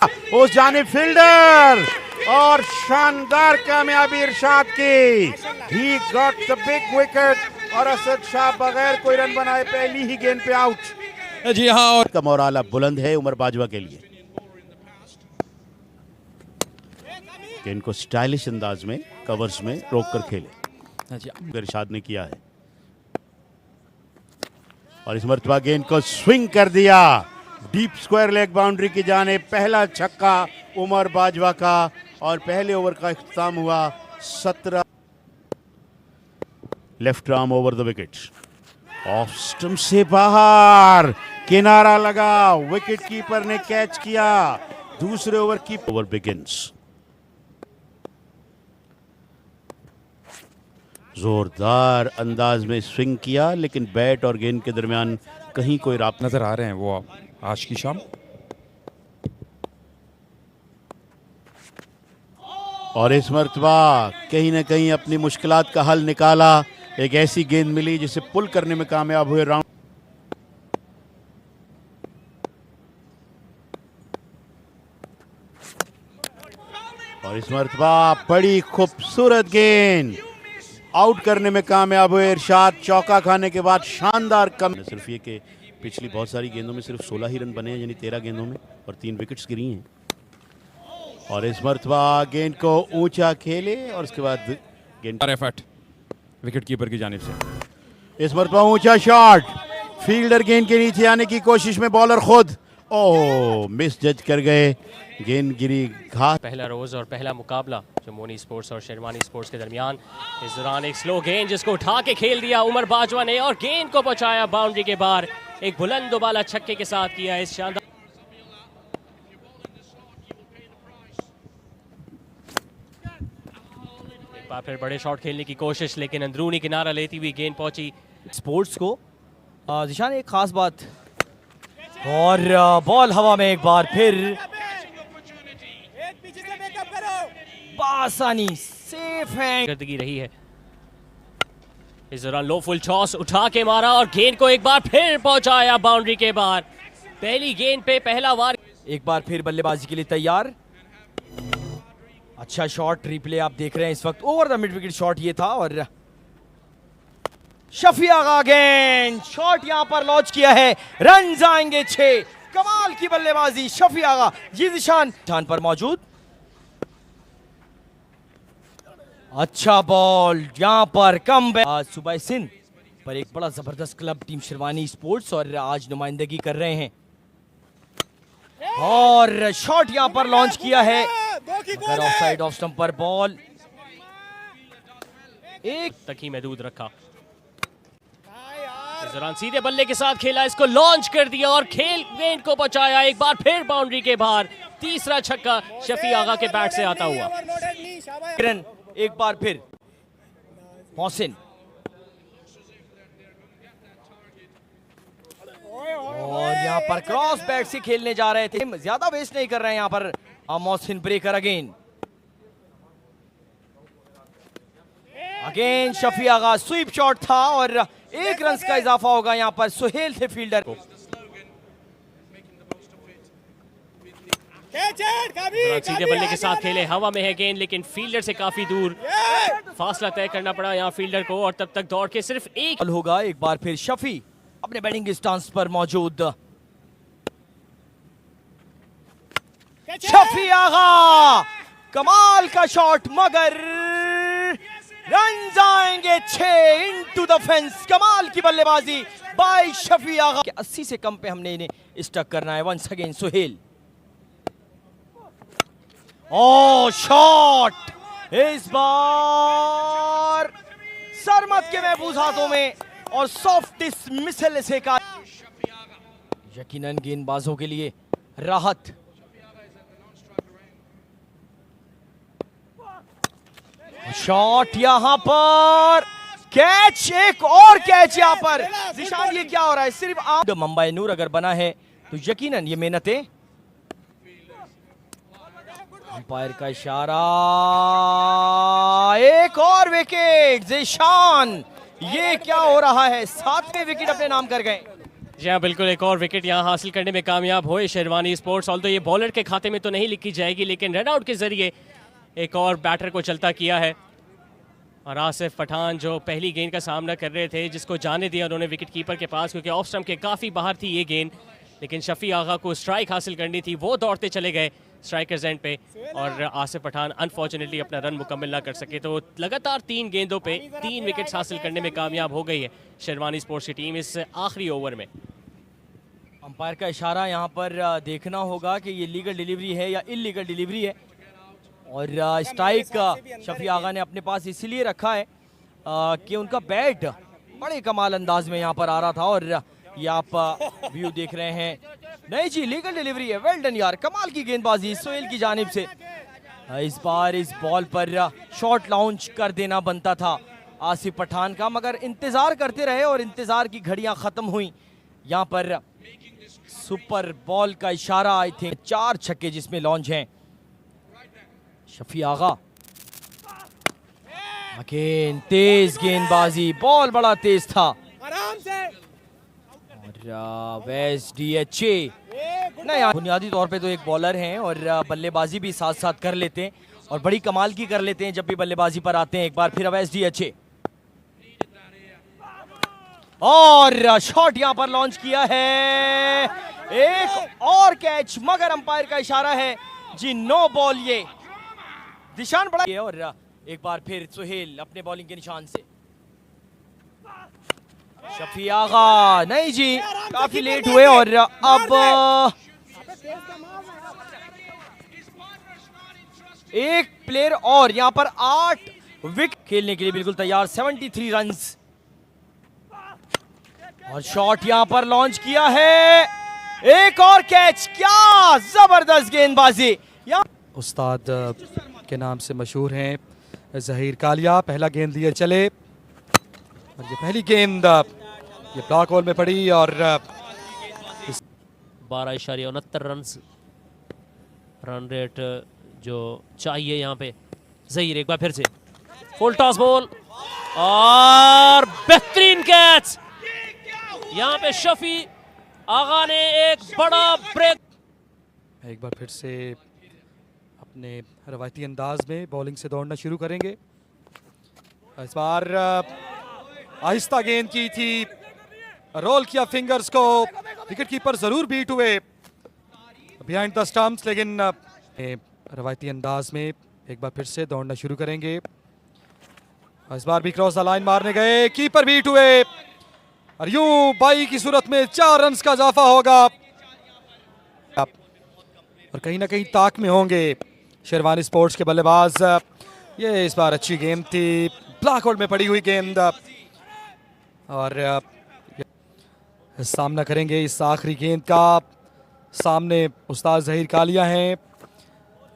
उस जानिब फील्डर और शानदार कामयाबी इरशाद की। He got the big wicket और असद शाह बगैर कोई रन बनाए पहली ही गेंद पे आउट। जी हाँ, और का मोराल अब बुलंद है उमर बाजवा के लिए। गेंद को स्टाइलिश अंदाज में कवर्स में रोक कर खेले इरशाद ने किया है और इस मरतबा गेंद को स्विंग कर दिया डीप स्क्वायर लेग बाउंड्री की जाने। पहला छक्का उमर बाजवा का और पहले ओवर का इख्तिताम हुआ 17। Left arm over the wicket, off stump से बाहर, किनारा लगा, विकेट कीपर ने कैच किया। दूसरे ओवर की ओवर बिगिंस। जोरदार अंदाज में स्विंग किया लेकिन बैट और गेंद के दरमियान कहीं कोई राब्ता नजर आ रहे हैं वो आज की शाम। और इस मर्तबा कहीं ना कहीं अपनी मुश्किलात का हल निकाला। एक ऐसी गेंद मिली जिसे पुल करने में कामयाब हुए राउंड। और इस मर्तबा बड़ी खूबसूरत गेंद आउट करने में कामयाब हुए इरशाद। चौका खाने के बाद शानदार कम। सिर्फ ये कि पिछली बहुत सारी गेंदों में सिर्फ 16 ही रन बने हैं, यानी 13 गेंदों में, और 3 विकेट्स गिरी हैं। और इस मर्तबा गेंद को ऊंचा खेले और उसके बाद गेंद एफर्ट विकेट कीपर की जानिब से। इस मर्तबा ऊंचा शॉट, फील्डर गेंद के नीचे आने की कोशिश में बॉलर खुद मिस जज कर गए, गेंद गिरी घास। पहला रोज और पहला मुकाबला जो मोनी स्पोर्ट्स और शेरवानी स्पोर्ट्स के दरमियान। इस दौरान एक स्लो गेंद जिसको उठा के खेल दिया उमर बाजवा ने और गेंद को पहुंचाया बाउंड्री के बाहर। एक बुलंद दुबाला छक्के के साथ किया इस शानदार। एक बार फिर बड़े शॉट खेलने की कोशिश लेकिन अंदरूनी किनारा लेती हुई गेंद पहुंची स्पोर्ट्स को। जिशान एक खास बात, और बॉल हवा में एक बार फिर आसानी सेफ है गर्दगी रही है। इस दौरान लो फुल टॉस उठा के मारा और गेंद को एक बार फिर पहुंचाया बाउंड्री के बाहर। पहली गेंद पे पहला वार। एक बार फिर बल्लेबाजी के लिए तैयार। अच्छा शॉट, रिप्ले आप देख रहे हैं इस वक्त। Over the mid wicket shot ये था और शफी आगा गेंद शॉट यहां पर लॉन्च किया है। रन आएंगे 6। कमाल की बल्लेबाजी शफी आगा जी निशान पर मौजूद। अच्छा बॉल यहां पर कम। आज सुबह सिंध पर एक बड़ा जबरदस्त क्लब टीम शेरवानी स्पोर्ट्स और आज नुमाइंदगी कर रहे हैं और शॉट यहां पर लॉन्च किया है मगर ऑफ साइड ऑफ स्टंप पर बॉल एक तक ही महदूद रखा। इस दौरान सीधे बल्ले के साथ खेला, इसको लॉन्च कर दिया और खेल गेंद को बचाया एक बार फिर बाउंड्री के बाहर। तीसरा छक्का शफी आगा के बैट से आता हुआ। एक बार फिर मोहसिन और यहां पर क्रॉस बैट से खेलने जा रहे थे, ज्यादा वेस्ट नहीं कर रहे हैं यहां पर मोहसिन। ब्रेकर अगेन शफी आगा स्वीप शॉट था और 1 रन का इजाफा होगा यहां पर। सुहेल थे फील्डर को। सीधे बल्ले के साथ खेले, हवा में है गेंद लेकिन फील्डर से काफी दूर। फासला तय करना पड़ा यहां फील्डर को और तब तक दौड़ के सिर्फ एक होगा। एक बार फिर शफी अपने बैटिंग स्टांस पर मौजूद। शफी आगा कमाल का शॉट मगर रन आएंगे 6 इनटू द फेंस। कमाल की बल्लेबाजी बाय शफी आगा। 80 से कम पे हमने इन्हें स्टक करना है। Once again Suhail. शॉट इस बार सरमत के महफूज हाथों में और सॉफ्ट मिसल से का यकीनन गेंदबाजों के लिए राहत। शॉट यहां पर कैच, एक और कैच यहां पर। जिशान ये क्या हो रहा है? सिर्फ आप मुंबई नूर अगर बना है तो यकीनन ये मेहनतें। अंपायर का इशारा, एक और विकेट। जिशान ये क्या हो रहा है? 7वें विकेट अपने नाम कर गए। जी हाँ बिल्कुल, एक और विकेट यहाँ हासिल करने में कामयाब हुए शेरवानी स्पोर्ट्स। ऑल्दो ये बॉलर के खाते में तो नहीं लिखी जाएगी, लेकिन रन आउट के जरिए एक और बैटर को चलता किया है। और आसिफ पठान जो पहली गेंद का सामना कर रहे थे, जिसको जाने दिया उन्होंने विकेट कीपर के पास, क्योंकि ऑफ स्टंप के काफ़ी बाहर थी ये गेंद, लेकिन शफी आगा को स्ट्राइक हासिल करनी थी, वो दौड़ते चले गए स्ट्राइकर्स एंड पे, और आसिफ पठान अनफॉर्चुनेटली अपना रन मुकम्मल ना कर सके। तो लगातार 3 गेंदों पे 3 विकेट्स हासिल करने में कामयाब हो गई है शेरवानी स्पोर्ट्स की टीम इस आखिरी ओवर में। अंपायर का इशारा यहाँ पर देखना होगा कि ये लीगल डिलीवरी है या इलीगल डिलीवरी है। और स्ट्राइक शफी आगा ने अपने पास इसीलिए रखा है कि उनका बैट बड़े कमाल अंदाज में यहाँ पर आ रहा था। और ये आप व्यू देख रहे हैं, नहीं जी लीगल डिलीवरी है। वेल डन यार, कमाल की गेंदबाजी सोहेल की जानिब से। इस बार इस बॉल पर शॉट लॉन्च कर देना बनता था आसिफ पठान का, मगर इंतजार करते रहे और इंतजार की घड़ियां खत्म हुई। यहाँ पर सुपर बॉल का इशारा, आई थिंक 4 छक्के जिसमें लॉन्च हैं। शफी आगा अगेन, तेज गेंदबाजी, बॉल बड़ा तेज था। आराम से। और वेस्ट डीएचए नहीं, बुनियादी तौर पे तो एक बॉलर हैं और बल्लेबाजी भी साथ साथ कर लेते हैं और बड़ी कमाल की कर लेते हैं जब भी बल्लेबाजी पर आते हैं। एक बार फिर अवैस डीएचए और शॉट यहां पर लॉन्च किया है। एक और कैच, मगर अंपायर का इशारा है जी नो बॉल। ये निशान बड़ा है और एक बार फिर सुहेल अपने बॉलिंग के निशान से। शफी आगा नहीं जी, काफी लेट हुए और अब एक प्लेयर और यहां पर 8 विकेट खेलने के लिए बिल्कुल तैयार। 73 रन्स और शॉट यहां पर लॉन्च किया है। एक और कैच, क्या जबरदस्त गेंदबाजी। उस्ताद के नाम से मशहूर हैं ज़हीर कालिया। पहला गेंद लिए चले और ये पहली गेंद ये ब्लॉक होल में पड़ी और 12.69 रन रेट जो चाहिए यहाँ पे। ज़हीर एक बार फिर से फुल टॉस बॉल और बेहतरीन कैच। यहाँ पे शफी आगा ने एक बड़ा ब्रेक। एक बार फिर से अपने रवायती अंदाज में बॉलिंग से दौड़ना शुरू करेंगे। इस बार आहिस्ता गेंद की थी, रोल किया फिंगर्स को, विकेट कीपर जरूर बीट हुए बिहाइंड द स्टंप्स, लेकिन रवायती अंदाज में एक बार फिर से दौड़ना शुरू करेंगे। इस बार भी क्रॉस द लाइन मारने गए, कीपर बीट हुए और यूं बाई की सूरत में 4 रन्स का इजाफा होगा और कहीं ना कहीं ताक में होंगे शेरवानी स्पोर्ट्स के बल्लेबाज। ये इस बार अच्छी गेंद थी, ब्लॉक होल्ड में पड़ी हुई गेंद और सामना करेंगे इस आखिरी गेंद का। सामने उस्ताद ज़हीर कालिया हैं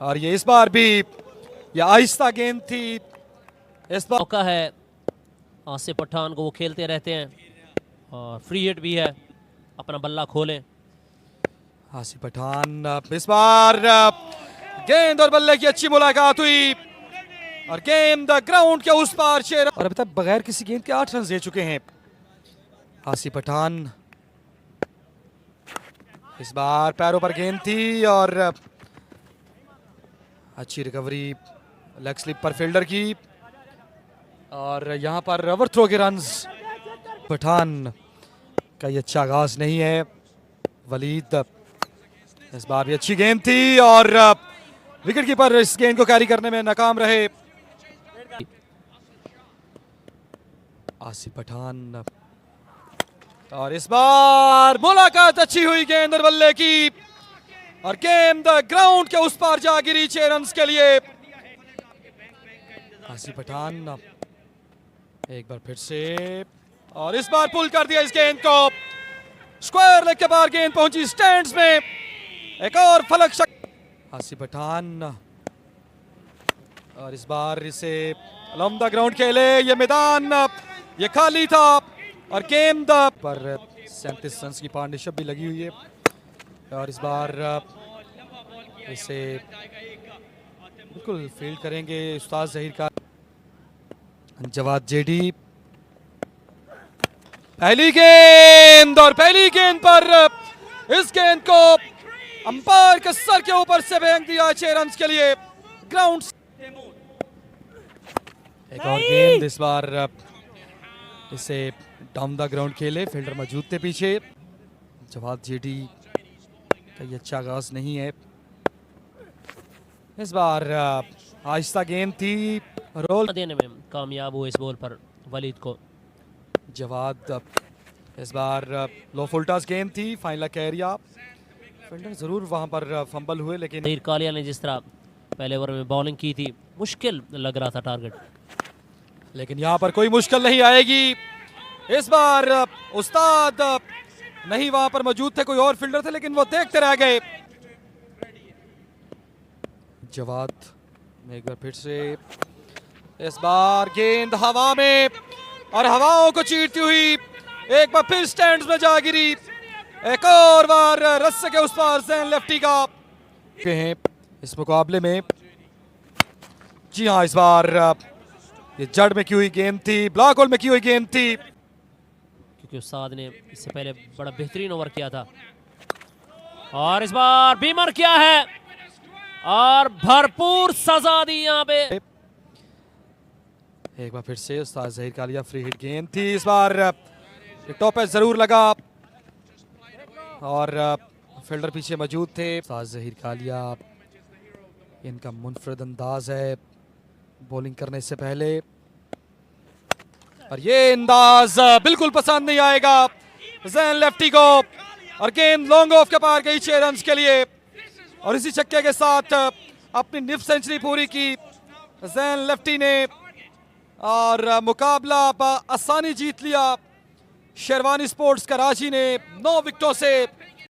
और ये इस बार भी ये आहिस्ता गेंद थी। इस बार मौका है आसिफ पठान को, वो खेलते रहते हैं और फ्री हिट भी है, अपना बल्ला खोलें। आसिफ पठान, इस बार गेंद और बल्ले की अच्छी मुलाकात हुई और गेंद ग्राउंड के उस पार शेर, और अभी तक बगैर किसी गेंद के 8 रन दे चुके हैं आसिफ पठान। इस बार पैरों पर गेंद थी और अच्छी रिकवरी लेग स्लिप पर फील्डर की और यहां पर ओवर थ्रो के रन्स। पठान का ये अच्छा आगाज नहीं है। वलीद, इस बार भी अच्छी गेंद थी और विकेट कीपर इस गेंद को कैरी करने में नाकाम रहे। आसिफ पठान और इस बार मुलाकात अच्छी हुई गेंद और बल्ले की और गेंद ग्राउंड के उस पार जा गिरी 6 रन्स के लिए। आसिफ पठान एक बार फिर से और इस बार पुल कर दिया इस गेंद को, स्क्वायर लेग के बाहर गेंद पहुंची स्टैंड्स में। एक और फलक आसिफ पठान और इस बार इसे लंबा ग्राउंड खेले, ये मैदान ये खाली था और गेंद पर 37 रन की पार्टनरशिप भी लगी हुई है और इस बार इसे बिल्कुल फील्ड करेंगे उस्ताद ज़हीर का जवाद जेडी। पहली गेंद और पहली गेंद पर इस गेंद को अंपायर के सर के ऊपर से फेंक दिया 6 रन के लिए। ग्राउंड एक और गेंद, इस बार इसे डाउन द ग्राउंड खेले, फील्डर मौजूद थे पीछे। जवाब जेडी का ये अच्छा आगाज नहीं है। इस बार आहिस्ता गेंद थी, रोल देने में कामयाब हुए इस बॉल पर वलीद को। जवाब इस बार लो फुलटास गेंद थी, फाइनल कैरिया। फील्डर जरूर वहां पर फंबल हुए, लेकिन ज़हीर कालिया ने जिस तरह पहले ओवर में बॉलिंग की थी, मुश्किल लग रहा था टारगेट। लेकिन यहाँ पर कोई मुश्किल नहीं आएगी। इस बार उस्ताद नहीं वहां पर मौजूद थे, कोई और फील्डर थे, लेकिन वो देखते रह गए। जवाब में एक बार फिर से, इस बार गेंद हवा में और हवाओं को चीरती हुई एक बार फिर स्टैंड्स में जा गिरी। एक और बार रस्से के उस पार ज़ैन लेफ्टी का हैं इस मुकाबले में। जी हाँ, इस बार ये जड़ में की हुई गेंद थी, ब्लैक होल में की हुई गेंद थी, क्योंकि उस्ताद ने इससे पहले बड़ा बेहतरीन ओवर किया था। और इस बार बीमर किया है और भरपूर सजा दी यहाँ पे। एक बार फिर से उस्ताद ज़हीर कालिया, फ्री हिट गेंद थी। इस बार टॉप पे जरूर लगा और फील्डर पीछे मौजूद थे। उस्ताद ज़हीर कालिया, इनका मुनफरद अंदाज है बॉलिंग करने से पहले, और ये अंदाज बिल्कुल पसंद नहीं आएगा ज़ैन लेफ्टी को। और गेंद लॉन्ग ऑफ के पार गई 6 रन के लिए, और इसी छक्के के साथ अपनी निफ सेंचुरी पूरी की ज़ैन लेफ्टी ने, और मुकाबला आसानी जीत लिया। शेरवानी स्पोर्ट्स कराची ने 9 विकेटों से